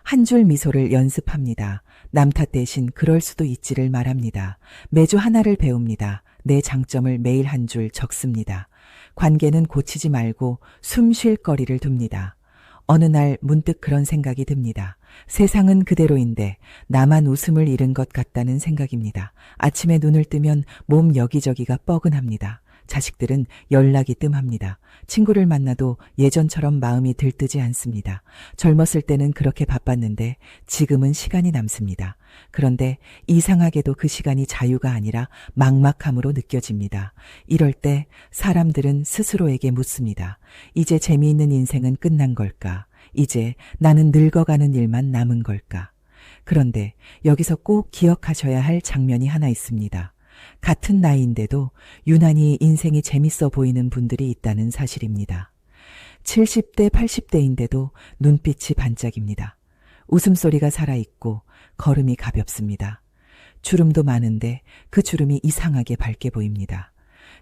한 줄 미소를 연습합니다. 남 탓 대신 그럴 수도 있지를 말합니다. 매주 하나를 배웁니다. 내 장점을 매일 한 줄 적습니다. 관계는 고치지 말고 숨 쉴 거리를 둡니다. 어느 날 문득 그런 생각이 듭니다. 세상은 그대로인데 나만 웃음을 잃은 것 같다는 생각입니다. 아침에 눈을 뜨면 몸 여기저기가 뻐근합니다. 자식들은 연락이 뜸합니다. 친구를 만나도 예전처럼 마음이 들뜨지 않습니다. 젊었을 때는 그렇게 바빴는데 지금은 시간이 남습니다. 그런데 이상하게도 그 시간이 자유가 아니라 막막함으로 느껴집니다. 이럴 때 사람들은 스스로에게 묻습니다. 이제 재미있는 인생은 끝난 걸까? 이제 나는 늙어가는 일만 남은 걸까? 그런데 여기서 꼭 기억하셔야 할 장면이 하나 있습니다. 같은 나이인데도 유난히 인생이 재밌어 보이는 분들이 있다는 사실입니다. 70대, 80대인데도 눈빛이 반짝입니다. 웃음소리가 살아있고 걸음이 가볍습니다. 주름도 많은데 그 주름이 이상하게 밝게 보입니다.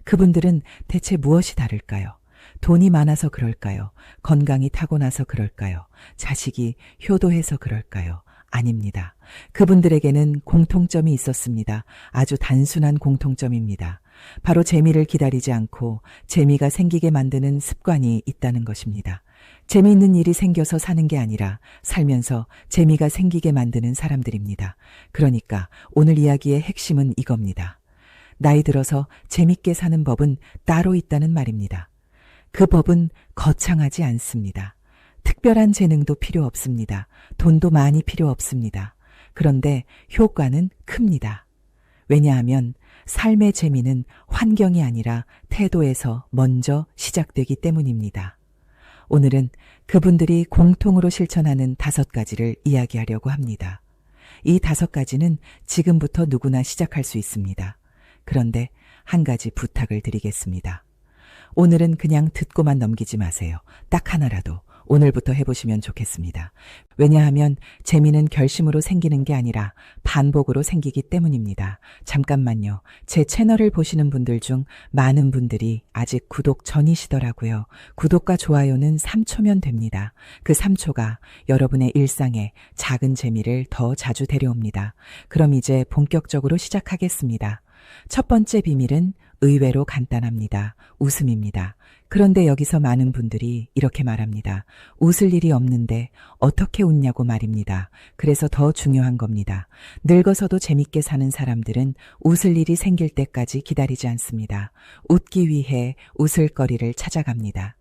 그분들은 대체 무엇이 다를까요? 돈이 많아서 그럴까요? 건강이 타고나서 그럴까요? 자식이 효도해서 그럴까요? 아닙니다. 그분들에게는 공통점이 있었습니다. 아주 단순한 공통점입니다. 바로 재미를 기다리지 않고 재미가 생기게 만드는 습관이 있다는 것입니다. 재미있는 일이 생겨서 사는 게 아니라 살면서 재미가 생기게 만드는 사람들입니다. 그러니까 오늘 이야기의 핵심은 이겁니다. 나이 들어서 재밌게 사는 법은 따로 있다는 말입니다. 그 법은 거창하지 않습니다. 특별한 재능도 필요 없습니다. 돈도 많이 필요 없습니다. 그런데 효과는 큽니다. 왜냐하면 삶의 재미는 환경이 아니라 태도에서 먼저 시작되기 때문입니다. 오늘은 그분들이 공통으로 실천하는 5가지를 이야기하려고 합니다. 이 5가지는 지금부터 누구나 시작할 수 있습니다. 그런데 한 가지 부탁을 드리겠습니다. 오늘은 그냥 듣고만 넘기지 마세요. 딱 하나라도 오늘부터 해보시면 좋겠습니다. 왜냐하면 재미는 결심으로 생기는 게 아니라 반복으로 생기기 때문입니다. 잠깐만요. 제 채널을 보시는 분들 중 많은 분들이 아직 구독 전이시더라고요. 구독과 좋아요는 3초면 됩니다. 그 3초가 여러분의 일상에 작은 재미를 더 자주 데려옵니다. 그럼 이제 본격적으로 시작하겠습니다. 첫 번째 비밀은 의외로 간단합니다. 웃음입니다. 그런데 여기서 많은 분들이 이렇게 말합니다. 웃을 일이 없는데 어떻게 웃냐고 말입니다. 그래서 더 중요한 겁니다. 늙어서도 재밌게 사는 사람들은 웃을 일이 생길 때까지 기다리지 않습니다. 웃기 위해 웃을 거리를 찾아갑니다.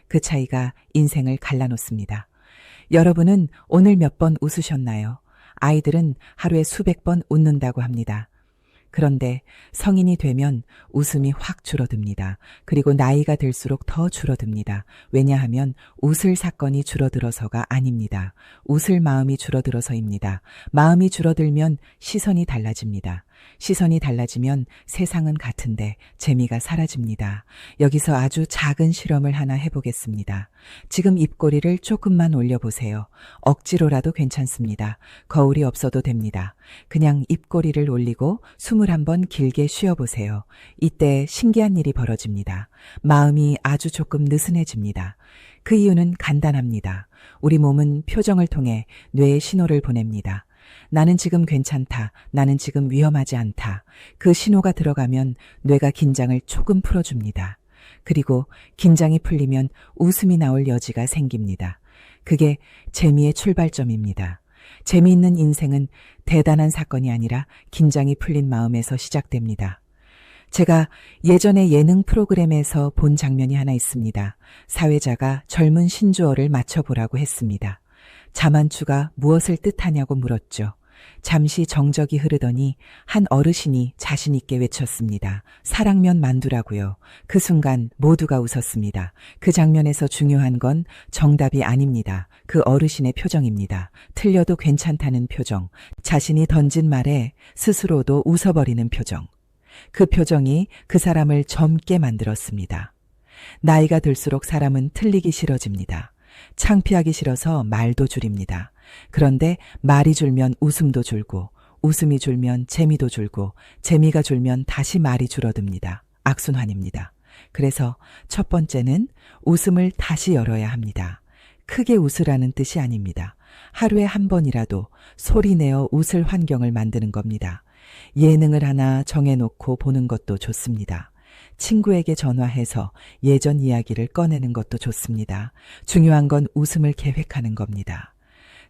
그 차이가 인생을 갈라놓습니다. 여러분은 오늘 몇 번 웃으셨나요? 아이들은 하루에 수백 번 웃는다고 합니다. 그런데 성인이 되면 웃음이 확 줄어듭니다. 그리고 나이가 들수록 더 줄어듭니다. 왜냐하면 웃을 사건이 줄어들어서가 아닙니다. 웃을 마음이 줄어들어서입니다. 마음이 줄어들면 시선이 달라집니다. 시선이 달라지면 세상은 같은데 재미가 사라집니다. 여기서 아주 작은 실험을 하나 해보겠습니다. 지금 입꼬리를 조금만 올려보세요. 억지로라도 괜찮습니다. 거울이 없어도 됩니다. 그냥 입꼬리를 올리고 숨을 한번 길게 쉬어보세요. 이때 신기한 일이 벌어집니다. 마음이 아주 조금 느슨해집니다. 그 이유는 간단합니다. 우리 몸은 표정을 통해 뇌에 신호를 보냅니다. 나는 지금 괜찮다. 나는 지금 위험하지 않다. 그 신호가 들어가면 뇌가 긴장을 조금 풀어줍니다. 그리고 긴장이 풀리면 웃음이 나올 여지가 생깁니다. 그게 재미의 출발점입니다. 재미있는 인생은 대단한 사건이 아니라 긴장이 풀린 마음에서 시작됩니다. 제가 예전에 예능 프로그램에서 본 장면이 하나 있습니다. 사회자가 젊은 신조어를 맞춰보라고 했습니다. 자만추가 무엇을 뜻하냐고 물었죠. 잠시 정적이 흐르더니 한 어르신이 자신 있게 외쳤습니다. 사랑면 만두라고요. 그 순간 모두가 웃었습니다. 그 장면에서 중요한 건 정답이 아닙니다. 그 어르신의 표정입니다. 틀려도 괜찮다는 표정, 자신이 던진 말에 스스로도 웃어버리는 표정. 그 표정이 그 사람을 젊게 만들었습니다. 나이가 들수록 사람은 틀리기 싫어집니다. 창피하기 싫어서 말도 줄입니다. 그런데 말이 줄면 웃음도 줄고, 웃음이 줄면 재미도 줄고, 재미가 줄면 다시 말이 줄어듭니다. 악순환입니다. 그래서 첫 번째는 웃음을 다시 열어야 합니다. 크게 웃으라는 뜻이 아닙니다. 하루에 한 번이라도 소리내어 웃을 환경을 만드는 겁니다. 예능을 하나 정해놓고 보는 것도 좋습니다. 친구에게 전화해서 예전 이야기를 꺼내는 것도 좋습니다. 중요한 건 웃음을 계획하는 겁니다.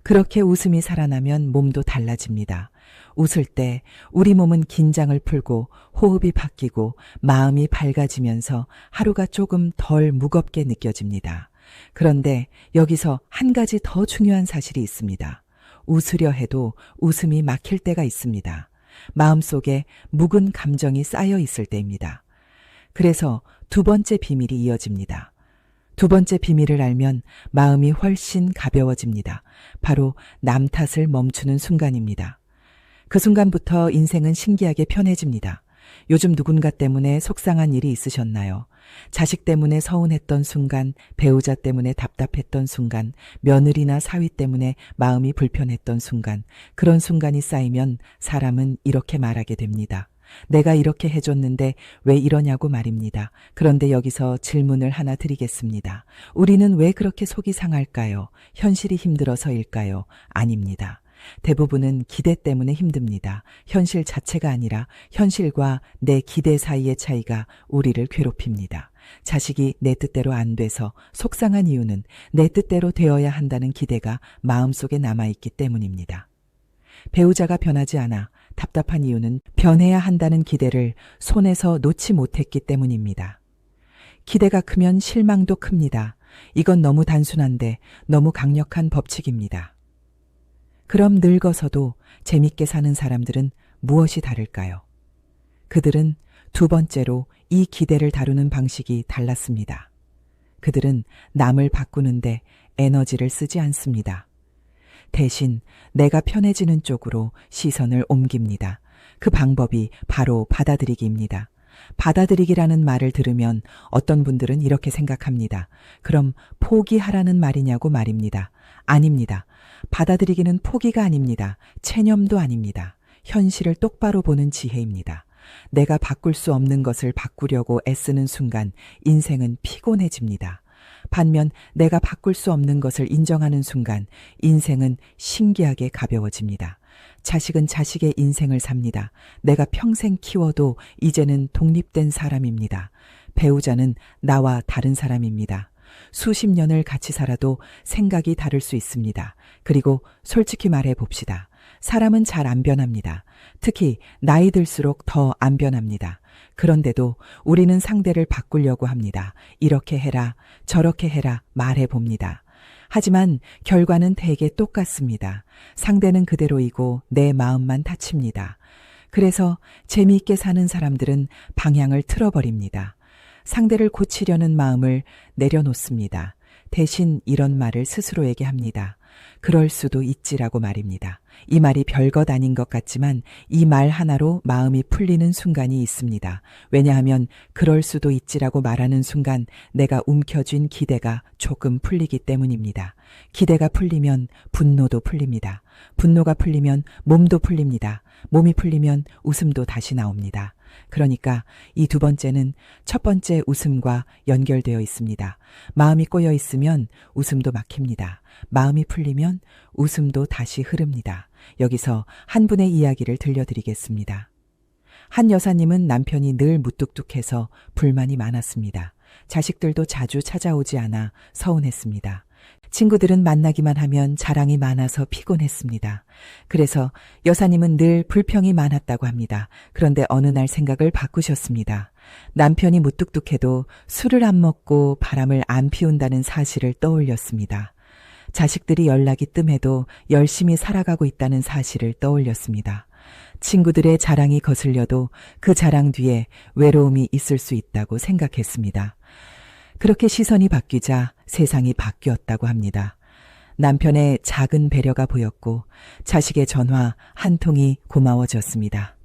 그렇게 웃음이 살아나면 몸도 달라집니다. 웃을 때 우리 몸은 긴장을 풀고 호흡이 바뀌고 마음이 밝아지면서 하루가 조금 덜 무겁게 느껴집니다. 그런데 여기서 한 가지 더 중요한 사실이 있습니다. 웃으려 해도 웃음이 막힐 때가 있습니다. 마음속에 묵은 감정이 쌓여 있을 때입니다. 그래서 두 번째 비밀이 이어집니다. 두 번째 비밀을 알면 마음이 훨씬 가벼워집니다. 바로 남 탓을 멈추는 순간입니다. 그 순간부터 인생은 신기하게 편해집니다. 요즘 누군가 때문에 속상한 일이 있으셨나요? 자식 때문에 서운했던 순간, 배우자 때문에 답답했던 순간, 며느리나 사위 때문에 마음이 불편했던 순간, 그런 순간이 쌓이면 사람은 이렇게 말하게 됩니다. 내가 이렇게 해줬는데 왜 이러냐고 말입니다. 그런데 여기서 질문을 하나 드리겠습니다. 우리는 왜 그렇게 속이 상할까요? 현실이 힘들어서일까요? 아닙니다. 대부분은 기대 때문에 힘듭니다. 현실 자체가 아니라 현실과 내 기대 사이의 차이가 우리를 괴롭힙니다. 자식이 내 뜻대로 안 돼서 속상한 이유는 내 뜻대로 되어야 한다는 기대가 마음속에 남아있기 때문입니다. 배우자가 변하지 않아 답답한 이유는 변해야 한다는 기대를 손에서 놓지 못했기 때문입니다. 기대가 크면 실망도 큽니다. 이건 너무 단순한데 너무 강력한 법칙입니다. 그럼 늙어서도 재밌게 사는 사람들은 무엇이 다를까요? 그들은 두 번째로 이 기대를 다루는 방식이 달랐습니다. 그들은 남을 바꾸는데 에너지를 쓰지 않습니다. 대신 내가 편해지는 쪽으로 시선을 옮깁니다. 그 방법이 바로 받아들이기입니다. 받아들이기라는 말을 들으면 어떤 분들은 이렇게 생각합니다. 그럼 포기하라는 말이냐고 말입니다. 아닙니다. 받아들이기는 포기가 아닙니다. 체념도 아닙니다. 현실을 똑바로 보는 지혜입니다. 내가 바꿀 수 없는 것을 바꾸려고 애쓰는 순간 인생은 피곤해집니다. 반면 내가 바꿀 수 없는 것을 인정하는 순간 인생은 신기하게 가벼워집니다. 자식은 자식의 인생을 삽니다. 내가 평생 키워도 이제는 독립된 사람입니다. 배우자는 나와 다른 사람입니다. 수십 년을 같이 살아도 생각이 다를 수 있습니다. 그리고 솔직히 말해 봅시다. 사람은 잘 안 변합니다. 특히 나이 들수록 더 안 변합니다. 그런데도 우리는 상대를 바꾸려고 합니다. 이렇게 해라, 저렇게 해라 말해 봅니다. 하지만 결과는 대개 똑같습니다. 상대는 그대로이고 내 마음만 다칩니다. 그래서 재미있게 사는 사람들은 방향을 틀어버립니다. 상대를 고치려는 마음을 내려놓습니다. 대신 이런 말을 스스로에게 합니다. 그럴 수도 있지라고 말입니다. 이 말이 별것 아닌 것 같지만 이 말 하나로 마음이 풀리는 순간이 있습니다. 왜냐하면 그럴 수도 있지라고 말하는 순간 내가 움켜쥔 기대가 조금 풀리기 때문입니다. 기대가 풀리면 분노도 풀립니다. 분노가 풀리면 몸도 풀립니다. 몸이 풀리면 웃음도 다시 나옵니다. 그러니까 이 두 번째는 첫 번째 웃음과 연결되어 있습니다. 마음이 꼬여 있으면 웃음도 막힙니다. 마음이 풀리면 웃음도 다시 흐릅니다. 여기서 한 분의 이야기를 들려드리겠습니다. 한 여사님은 남편이 늘 무뚝뚝해서 불만이 많았습니다. 자식들도 자주 찾아오지 않아 서운했습니다. 친구들은 만나기만 하면 자랑이 많아서 피곤했습니다. 그래서 여사님은 늘 불평이 많았다고 합니다. 그런데 어느 날 생각을 바꾸셨습니다. 남편이 무뚝뚝해도 술을 안 먹고 바람을 안 피운다는 사실을 떠올렸습니다. 자식들이 연락이 뜸해도 열심히 살아가고 있다는 사실을 떠올렸습니다. 친구들의 자랑이 거슬려도 그 자랑 뒤에 외로움이 있을 수 있다고 생각했습니다. 그렇게 시선이 바뀌자 세상이 바뀌었다고 합니다. 남편의 작은 배려가 보였고 자식의 전화 한 통이 고마워졌습니다.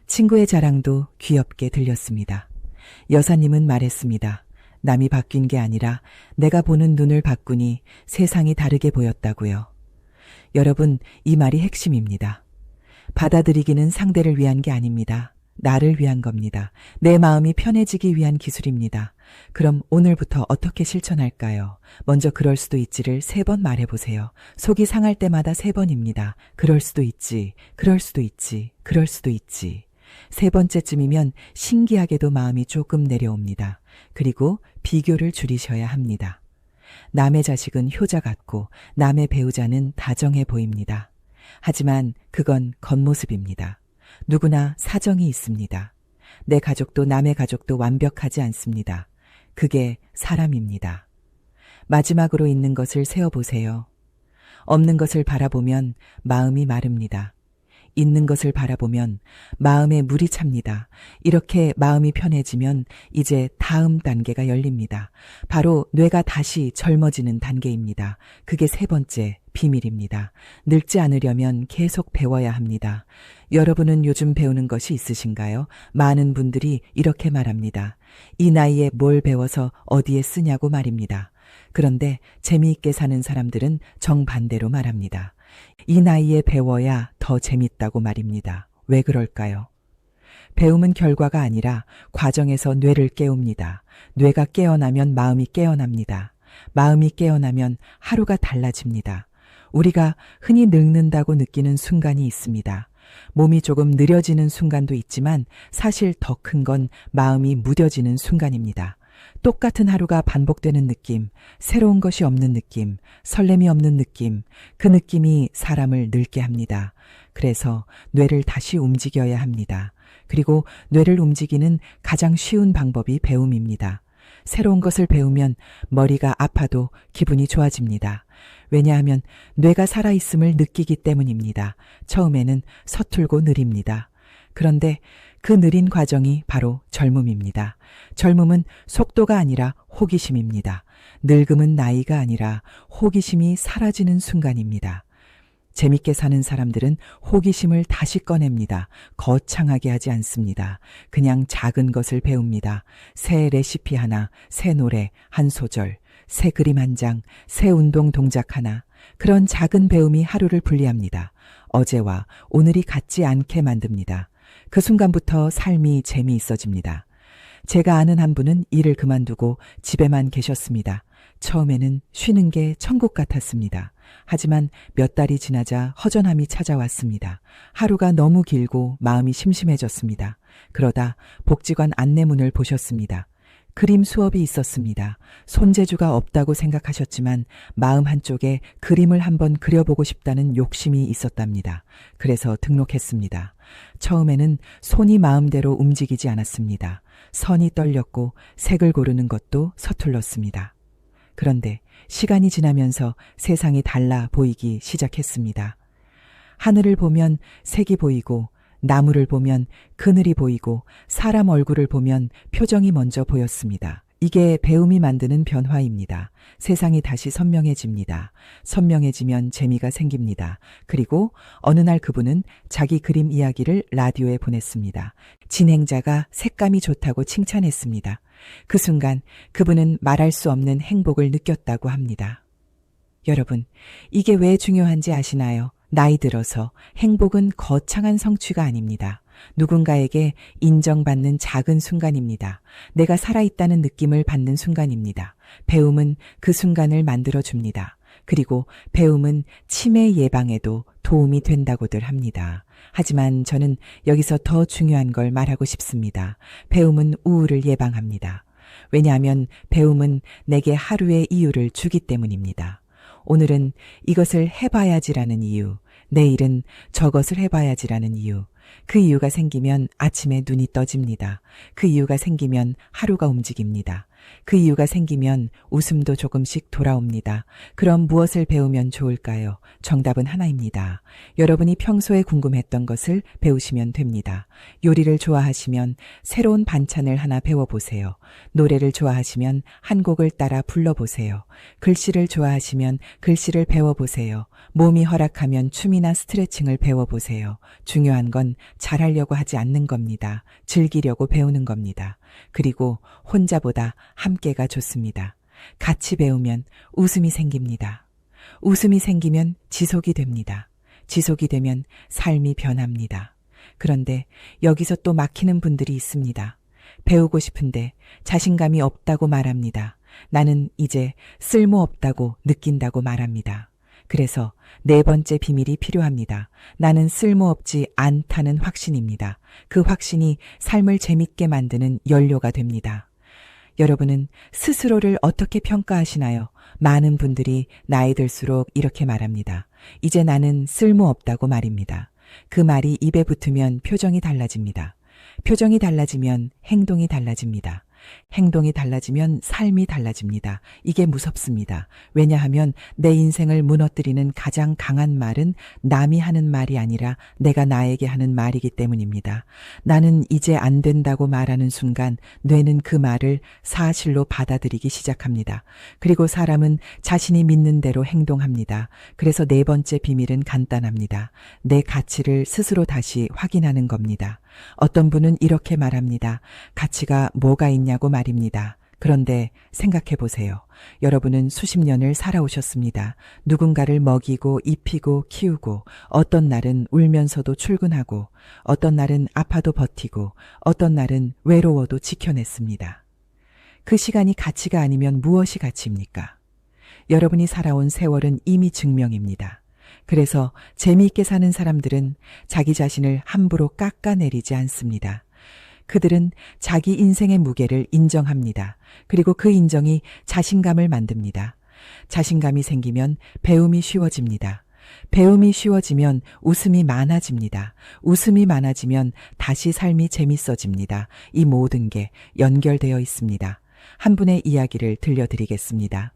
친구의 자랑도 귀엽게 들렸습니다. 여사님은 말했습니다. 남이 바뀐 게 아니라 내가 보는 눈을 바꾸니 세상이 다르게 보였다고요. 여러분, 이 말이 핵심입니다. 받아들이기는 상대를 위한 게 아닙니다. 나를 위한 겁니다. 내 마음이 편해지기 위한 기술입니다. 그럼 오늘부터 어떻게 실천할까요? 먼저 그럴 수도 있지를 3번 말해보세요. 속이 상할 때마다 3번입니다. 그럴 수도 있지, 그럴 수도 있지, 그럴 수도 있지. 3번째쯤이면 신기하게도 마음이 조금 내려옵니다. 그리고 비교를 줄이셔야 합니다. 남의 자식은 효자 같고 남의 배우자는 다정해 보입니다. 하지만 그건 겉모습입니다. 누구나 사정이 있습니다. 내 가족도 남의 가족도 완벽하지 않습니다. 그게 사람입니다. 마지막으로 있는 것을 세어보세요. 없는 것을 바라보면 마음이 마릅니다. 있는 것을 바라보면 마음에 물이 찹니다. 이렇게 마음이 편해지면 이제 다음 단계가 열립니다. 바로 뇌가 다시 젊어지는 단계입니다. 그게 3번째 비밀입니다. 늙지 않으려면 계속 배워야 합니다. 여러분은 요즘 배우는 것이 있으신가요? 많은 분들이 이렇게 말합니다. 이 나이에 뭘 배워서 어디에 쓰냐고 말입니다. 그런데 재미있게 사는 사람들은 정반대로 말합니다. 이 나이에 배워야 더 재밌다고 말입니다. 왜 그럴까요? 배움은 결과가 아니라 과정에서 뇌를 깨웁니다. 뇌가 깨어나면 마음이 깨어납니다. 마음이 깨어나면 하루가 달라집니다. 우리가 흔히 늙는다고 느끼는 순간이 있습니다. 몸이 조금 느려지는 순간도 있지만 사실 더 큰 건 마음이 무뎌지는 순간입니다. 똑같은 하루가 반복되는 느낌, 새로운 것이 없는 느낌, 설렘이 없는 느낌, 그 느낌이 사람을 늙게 합니다. 그래서 뇌를 다시 움직여야 합니다. 그리고 뇌를 움직이는 가장 쉬운 방법이 배움입니다. 새로운 것을 배우면 머리가 아파도 기분이 좋아집니다. 왜냐하면 뇌가 살아있음을 느끼기 때문입니다. 처음에는 서툴고 느립니다. 그런데 그 느린 과정이 바로 젊음입니다. 젊음은 속도가 아니라 호기심입니다. 늙음은 나이가 아니라 호기심이 사라지는 순간입니다. 재밌게 사는 사람들은 호기심을 다시 꺼냅니다. 거창하게 하지 않습니다. 그냥 작은 것을 배웁니다. 새 레시피 하나, 새 노래, 한 소절, 새 그림 한 장, 새 운동 동작 하나. 그런 작은 배움이 하루를 분리합니다. 어제와 오늘이 같지 않게 만듭니다. 그 순간부터 삶이 재미있어집니다. 제가 아는 한 분은 일을 그만두고 집에만 계셨습니다. 처음에는 쉬는 게 천국 같았습니다. 하지만 몇 달이 지나자 허전함이 찾아왔습니다. 하루가 너무 길고 마음이 심심해졌습니다. 그러다 복지관 안내문을 보셨습니다. 그림 수업이 있었습니다. 손재주가 없다고 생각하셨지만 마음 한쪽에 그림을 한번 그려보고 싶다는 욕심이 있었답니다. 그래서 등록했습니다. 처음에는 손이 마음대로 움직이지 않았습니다. 선이 떨렸고 색을 고르는 것도 서툴렀습니다. 그런데 시간이 지나면서 세상이 달라 보이기 시작했습니다. 하늘을 보면 색이 보이고 나무를 보면 그늘이 보이고 사람 얼굴을 보면 표정이 먼저 보였습니다. 이게 배움이 만드는 변화입니다. 세상이 다시 선명해집니다. 선명해지면 재미가 생깁니다. 그리고 어느 날 그분은 자기 그림 이야기를 라디오에 보냈습니다. 진행자가 색감이 좋다고 칭찬했습니다. 그 순간 그분은 말할 수 없는 행복을 느꼈다고 합니다. 여러분, 이게 왜 중요한지 아시나요? 나이 들어서 행복은 거창한 성취가 아닙니다. 누군가에게 인정받는 작은 순간입니다. 내가 살아있다는 느낌을 받는 순간입니다. 배움은 그 순간을 만들어줍니다. 그리고 배움은 치매 예방에도 도움이 된다고들 합니다. 하지만 저는 여기서 더 중요한 걸 말하고 싶습니다. 배움은 우울을 예방합니다. 왜냐하면 배움은 내게 하루의 이유를 주기 때문입니다. 오늘은 이것을 해봐야지라는 이유, 내일은 저것을 해봐야지라는 이유, 그 이유가 생기면 아침에 눈이 떠집니다. 그 이유가 생기면 하루가 움직입니다. 그 이유가 생기면 웃음도 조금씩 돌아옵니다. 그럼 무엇을 배우면 좋을까요? 정답은 하나입니다. 여러분이 평소에 궁금했던 것을 배우시면 됩니다. 요리를 좋아하시면 새로운 반찬을 하나 배워보세요. 노래를 좋아하시면 한 곡을 따라 불러보세요. 글씨를 좋아하시면 글씨를 배워보세요. 몸이 허락하면 춤이나 스트레칭을 배워보세요. 중요한 건 잘하려고 하지 않는 겁니다. 즐기려고 배우는 겁니다. 그리고 혼자보다 함께가 좋습니다. 같이 배우면 웃음이 생깁니다. 웃음이 생기면 지속이 됩니다. 지속이 되면 삶이 변합니다. 그런데 여기서 또 막히는 분들이 있습니다. 배우고 싶은데 자신감이 없다고 말합니다. 나는 이제 쓸모없다고 느낀다고 말합니다. 그래서 네 번째 비밀이 필요합니다. 나는 쓸모없지 않다는 확신입니다. 그 확신이 삶을 재밌게 만드는 연료가 됩니다. 여러분은 스스로를 어떻게 평가하시나요? 많은 분들이 나이 들수록 이렇게 말합니다. 이제 나는 쓸모없다고 말입니다. 그 말이 입에 붙으면 표정이 달라집니다. 표정이 달라지면 행동이 달라집니다. 행동이 달라지면 삶이 달라집니다. 이게 무섭습니다. 왜냐하면 내 인생을 무너뜨리는 가장 강한 말은 남이 하는 말이 아니라 내가 나에게 하는 말이기 때문입니다. 나는 이제 안 된다고 말하는 순간 뇌는 그 말을 사실로 받아들이기 시작합니다. 그리고 사람은 자신이 믿는 대로 행동합니다. 그래서 네 번째 비밀은 간단합니다. 내 가치를 스스로 다시 확인하는 겁니다. 어떤 분은 이렇게 말합니다. 가치가 뭐가 있냐고 말입니다. 그런데 생각해 보세요. 여러분은 수십 년을 살아오셨습니다. 누군가를 먹이고 입히고 키우고 어떤 날은 울면서도 출근하고 어떤 날은 아파도 버티고 어떤 날은 외로워도 지켜냈습니다. 그 시간이 가치가 아니면 무엇이 가치입니까? 여러분이 살아온 세월은 이미 증명입니다. 그래서 재미있게 사는 사람들은 자기 자신을 함부로 깎아내리지 않습니다. 그들은 자기 인생의 무게를 인정합니다. 그리고 그 인정이 자신감을 만듭니다. 자신감이 생기면 배움이 쉬워집니다. 배움이 쉬워지면 웃음이 많아집니다. 웃음이 많아지면 다시 삶이 재밌어집니다. 이 모든 게 연결되어 있습니다. 한 분의 이야기를 들려드리겠습니다.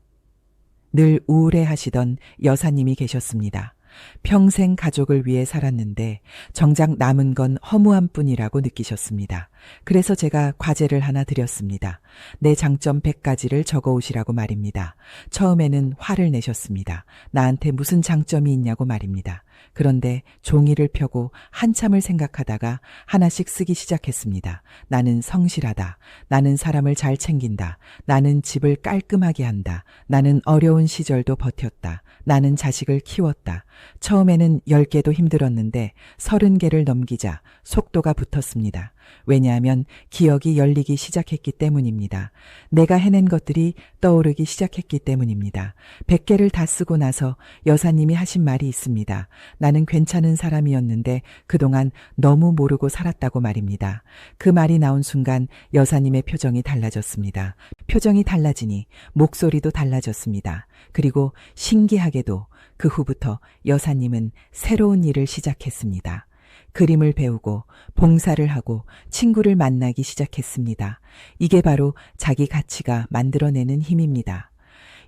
늘 우울해하시던 여사님이 계셨습니다. 평생 가족을 위해 살았는데 정작 남은 건 허무함 뿐이라고 느끼셨습니다. 그래서 제가 과제를 하나 드렸습니다. 내 장점 100가지를 적어오시라고 말입니다. 처음에는 화를 내셨습니다. 나한테 무슨 장점이 있냐고 말입니다. 그런데 종이를 펴고 한참을 생각하다가 하나씩 쓰기 시작했습니다. 나는 성실하다. 나는 사람을 잘 챙긴다. 나는 집을 깔끔하게 한다. 나는 어려운 시절도 버텼다. 나는 자식을 키웠다. 처음에는 10개도 힘들었는데 30개를 넘기자 속도가 붙었습니다. 왜냐하면 기억이 열리기 시작했기 때문입니다. 내가 해낸 것들이 떠오르기 시작했기 때문입니다. 100개를 다 쓰고 나서 여사님이 하신 말이 있습니다. 나는 괜찮은 사람이었는데 그동안 너무 모르고 살았다고 말입니다. 그 말이 나온 순간 여사님의 표정이 달라졌습니다. 표정이 달라지니 목소리도 달라졌습니다. 그리고 신기하게도 그 후부터 여사님은 새로운 일을 시작했습니다. 그림을 배우고 봉사를 하고 친구를 만나기 시작했습니다. 이게 바로 자기 가치가 만들어내는 힘입니다.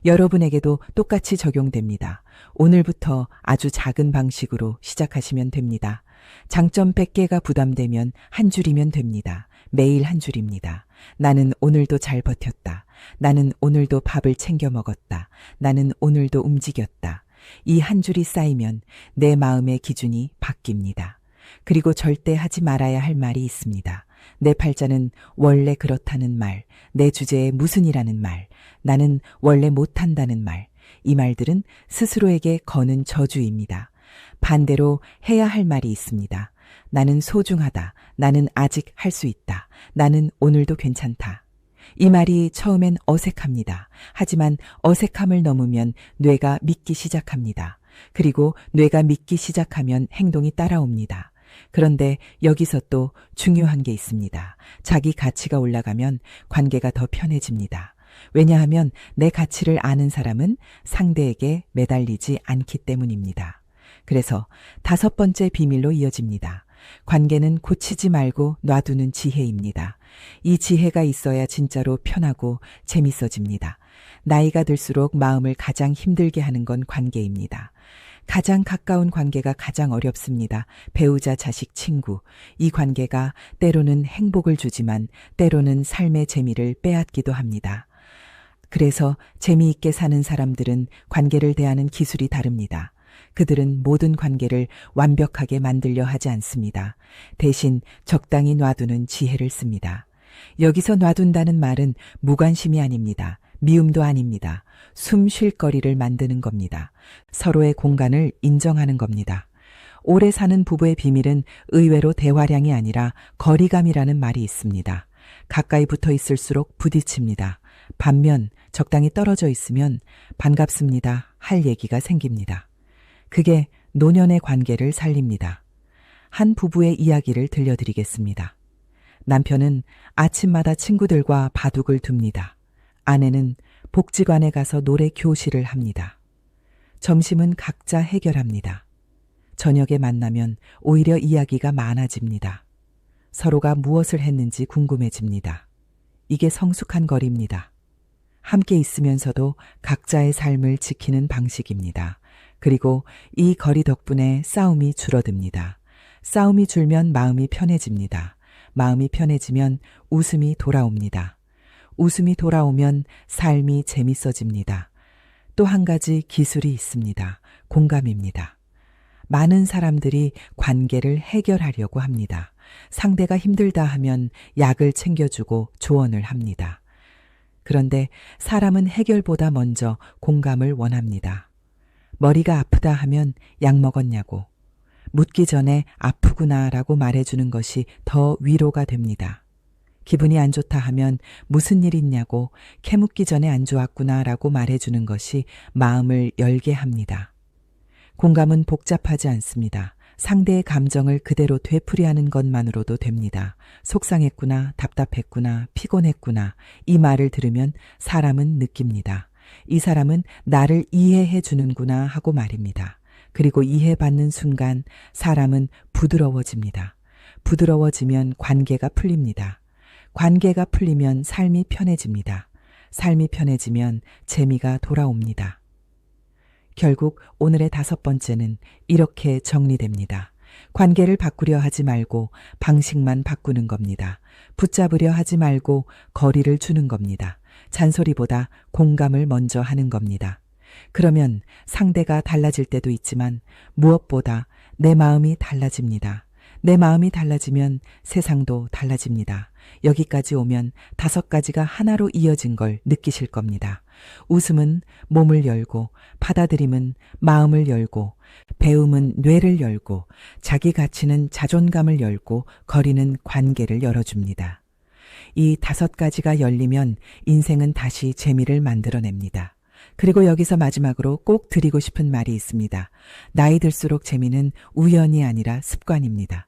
여러분에게도 똑같이 적용됩니다. 오늘부터 아주 작은 방식으로 시작하시면 됩니다. 장점 100개가 부담되면 한 줄이면 됩니다. 매일 한 줄입니다. 나는 오늘도 잘 버텼다. 나는 오늘도 밥을 챙겨 먹었다. 나는 오늘도 움직였다. 이 한 줄이 쌓이면 내 마음의 기준이 바뀝니다. 그리고 절대 하지 말아야 할 말이 있습니다. 내 팔자는 원래 그렇다는 말, 내 주제에 무슨이라는 말, 나는 원래 못한다는 말, 이 말들은 스스로에게 거는 저주입니다. 반대로 해야 할 말이 있습니다. 나는 소중하다. 나는 아직 할 수 있다. 나는 오늘도 괜찮다. 이 말이 처음엔 어색합니다. 하지만 어색함을 넘으면 뇌가 믿기 시작합니다. 그리고 뇌가 믿기 시작하면 행동이 따라옵니다. 그런데 여기서 또 중요한 게 있습니다. 자기 가치가 올라가면 관계가 더 편해집니다. 왜냐하면 내 가치를 아는 사람은 상대에게 매달리지 않기 때문입니다. 그래서 5번째 비밀로 이어집니다. 관계는 고치지 말고 놔두는 지혜입니다. 이 지혜가 있어야 진짜로 편하고 재밌어집니다. 나이가 들수록 마음을 가장 힘들게 하는 건 관계입니다. 가장 가까운 관계가 가장 어렵습니다. 배우자, 자식, 친구. 이 관계가 때로는 행복을 주지만 때로는 삶의 재미를 빼앗기도 합니다. 그래서 재미있게 사는 사람들은 관계를 대하는 기술이 다릅니다. 그들은 모든 관계를 완벽하게 만들려 하지 않습니다. 대신 적당히 놔두는 지혜를 씁니다. 여기서 놔둔다는 말은 무관심이 아닙니다. 미움도 아닙니다. 숨 쉴 거리를 만드는 겁니다. 서로의 공간을 인정하는 겁니다. 오래 사는 부부의 비밀은 의외로 대화량이 아니라 거리감이라는 말이 있습니다. 가까이 붙어 있을수록 부딪힙니다. 반면 적당히 떨어져 있으면 반갑습니다 할 얘기가 생깁니다. 그게 노년의 관계를 살립니다. 한 부부의 이야기를 들려드리겠습니다. 남편은 아침마다 친구들과 바둑을 둡니다. 아내는 복지관에 가서 노래 교실을 합니다. 점심은 각자 해결합니다. 저녁에 만나면 오히려 이야기가 많아집니다. 서로가 무엇을 했는지 궁금해집니다. 이게 성숙한 거리입니다. 함께 있으면서도 각자의 삶을 지키는 방식입니다. 그리고 이 거리 덕분에 싸움이 줄어듭니다. 싸움이 줄면 마음이 편해집니다. 마음이 편해지면 웃음이 돌아옵니다. 웃음이 돌아오면 삶이 재밌어집니다. 또 한 가지 기술이 있습니다. 공감입니다. 많은 사람들이 관계를 해결하려고 합니다. 상대가 힘들다 하면 약을 챙겨주고 조언을 합니다. 그런데 사람은 해결보다 먼저 공감을 원합니다. 머리가 아프다 하면 약 먹었냐고, 묻기 전에 아프구나라고 말해주는 것이 더 위로가 됩니다. 기분이 안 좋다 하면 무슨 일 있냐고 캐묻기 전에 안 좋았구나라고 말해주는 것이 마음을 열게 합니다. 공감은 복잡하지 않습니다. 상대의 감정을 그대로 되풀이하는 것만으로도 됩니다. 속상했구나, 답답했구나, 피곤했구나 이 말을 들으면 사람은 느낍니다. 이 사람은 나를 이해해 주는구나 하고 말입니다. 그리고 이해받는 순간 사람은 부드러워집니다. 부드러워지면 관계가 풀립니다. 관계가 풀리면 삶이 편해집니다. 삶이 편해지면 재미가 돌아옵니다. 결국 오늘의 5번째는 이렇게 정리됩니다. 관계를 바꾸려 하지 말고 방식만 바꾸는 겁니다. 붙잡으려 하지 말고 거리를 주는 겁니다. 잔소리보다 공감을 먼저 하는 겁니다. 그러면 상대가 달라질 때도 있지만 무엇보다 내 마음이 달라집니다. 내 마음이 달라지면 세상도 달라집니다. 여기까지 오면 5가지가 하나로 이어진 걸 느끼실 겁니다. 웃음은 몸을 열고, 받아들임은 마음을 열고, 배움은 뇌를 열고, 자기 가치는 자존감을 열고, 거리는 관계를 열어줍니다. 이 5가지가 열리면 인생은 다시 재미를 만들어냅니다. 그리고 여기서 마지막으로 꼭 드리고 싶은 말이 있습니다. 나이 들수록 재미는 우연이 아니라 습관입니다.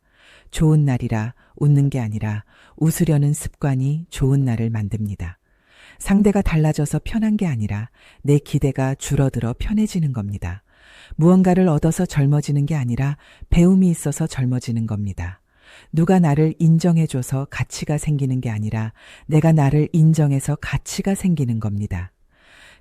좋은 날이라 웃는 게 아니라 웃으려는 습관이 좋은 날을 만듭니다. 상대가 달라져서 편한 게 아니라 내 기대가 줄어들어 편해지는 겁니다. 무언가를 얻어서 젊어지는 게 아니라 배움이 있어서 젊어지는 겁니다. 누가 나를 인정해줘서 가치가 생기는 게 아니라 내가 나를 인정해서 가치가 생기는 겁니다.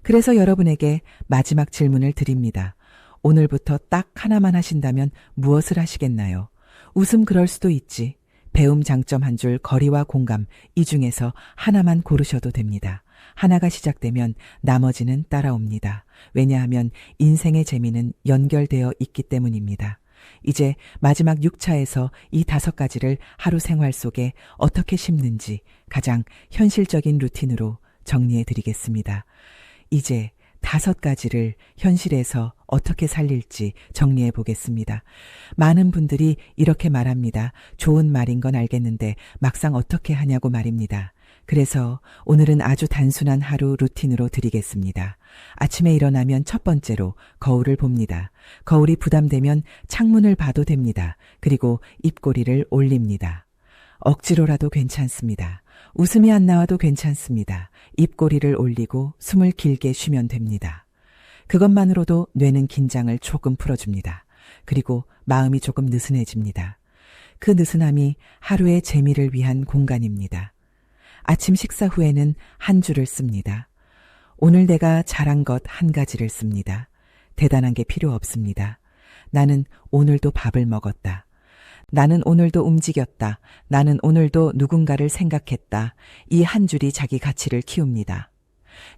그래서 여러분에게 마지막 질문을 드립니다. 오늘부터 딱 하나만 하신다면 무엇을 하시겠나요? 웃음 그럴 수도 있지. 배움 장점 한 줄, 거리와 공감 이 중에서 하나만 고르셔도 됩니다. 하나가 시작되면 나머지는 따라옵니다. 왜냐하면 인생의 재미는 연결되어 있기 때문입니다. 이제 마지막 6차에서 이 5가지를 하루 생활 속에 어떻게 심는지 가장 현실적인 루틴으로 정리해 드리겠습니다. 이제 5가지를 현실에서 어떻게 살릴지 정리해 보겠습니다. 많은 분들이 이렇게 말합니다. 좋은 말인 건 알겠는데 막상 어떻게 하냐고 말입니다. 그래서 오늘은 아주 단순한 하루 루틴으로 드리겠습니다. 아침에 일어나면 첫 번째로 거울을 봅니다. 거울이 부담되면 창문을 봐도 됩니다. 그리고 입꼬리를 올립니다. 억지로라도 괜찮습니다. 웃음이 안 나와도 괜찮습니다. 입꼬리를 올리고 숨을 길게 쉬면 됩니다. 그것만으로도 뇌는 긴장을 조금 풀어줍니다. 그리고 마음이 조금 느슨해집니다. 그 느슨함이 하루의 재미를 위한 공간입니다. 아침 식사 후에는 한 줄을 씁니다. 오늘 내가 잘한 것 한 가지를 씁니다. 대단한 게 필요 없습니다. 나는 오늘도 밥을 먹었다. 나는 오늘도 움직였다. 나는 오늘도 누군가를 생각했다. 이 한 줄이 자기 가치를 키웁니다.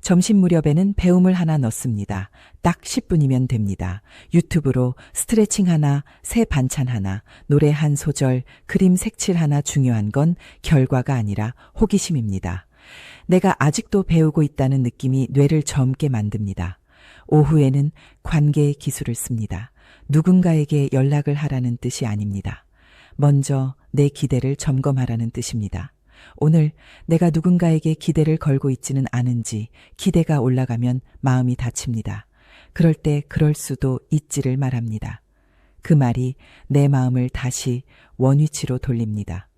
점심 무렵에는 배움을 하나 넣습니다. 딱 10분이면 됩니다. 유튜브로 스트레칭 하나, 새 반찬 하나, 노래 한 소절, 그림 색칠 하나. 중요한 건 결과가 아니라 호기심입니다. 내가 아직도 배우고 있다는 느낌이 뇌를 젊게 만듭니다. 오후에는 관계의 기술을 씁니다. 누군가에게 연락을 하라는 뜻이 아닙니다. 먼저 내 기대를 점검하라는 뜻입니다. 오늘 내가 누군가에게 기대를 걸고 있지는 않은지 기대가 올라가면 마음이 다칩니다. 그럴 때 그럴 수도 있지를 말합니다. 그 말이 내 마음을 다시 원위치로 돌립니다.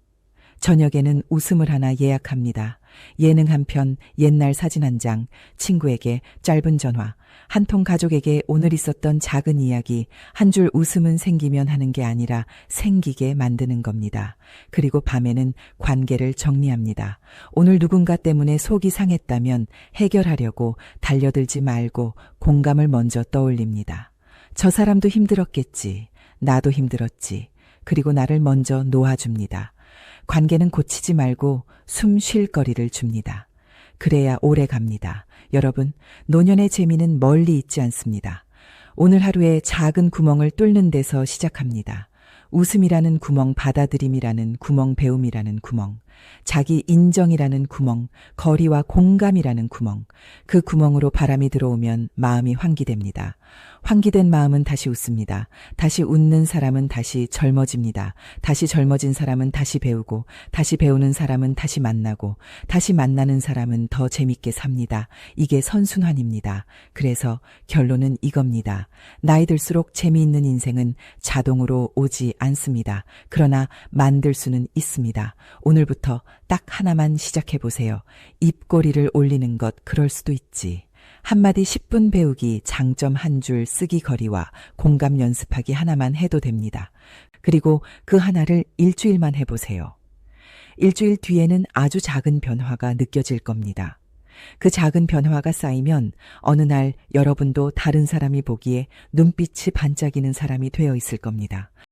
저녁에는 웃음을 하나 예약합니다. 예능 한 편, 옛날 사진 한 장, 친구에게 짧은 전화, 한 통 가족에게 오늘 있었던 작은 이야기, 한 줄 웃음은 생기면 하는 게 아니라 생기게 만드는 겁니다. 그리고 밤에는 관계를 정리합니다. 오늘 누군가 때문에 속이 상했다면 해결하려고 달려들지 말고 공감을 먼저 떠올립니다. 저 사람도 힘들었겠지. 나도 힘들었지. 그리고 나를 먼저 놓아줍니다. 관계는 고치지 말고 숨 쉴 거리를 줍니다. 그래야 오래 갑니다. 여러분, 노년의 재미는 멀리 있지 않습니다. 오늘 하루에 작은 구멍을 뚫는 데서 시작합니다. 웃음이라는 구멍, 받아들임이라는 구멍, 배움이라는 구멍, 자기 인정이라는 구멍, 거리와 공감이라는 구멍. 그 구멍으로 바람이 들어오면 마음이 환기됩니다. 환기된 마음은 다시 웃습니다. 다시 웃는 사람은 다시 젊어집니다. 다시 젊어진 사람은 다시 배우고, 다시 배우는 사람은 다시 만나고, 다시 만나는 사람은 더 재밌게 삽니다. 이게 선순환입니다. 그래서 결론은 이겁니다. 나이 들수록 재미있는 인생은 자동으로 오지 않습니다. 그러나 만들 수는 있습니다. 오늘부터 딱 하나만 시작해 보세요. 입꼬리를 올리는 것, 그럴 수도 있지. 한마디 10분 배우기, 장점 한 줄 쓰기 거리와 공감 연습하기 하나만 해도 됩니다. 그리고 그 하나를 일주일만 해보세요. 일주일 뒤에는 아주 작은 변화가 느껴질 겁니다. 그 작은 변화가 쌓이면 어느 날 여러분도 다른 사람이 보기에 눈빛이 반짝이는 사람이 되어 있을 겁니다.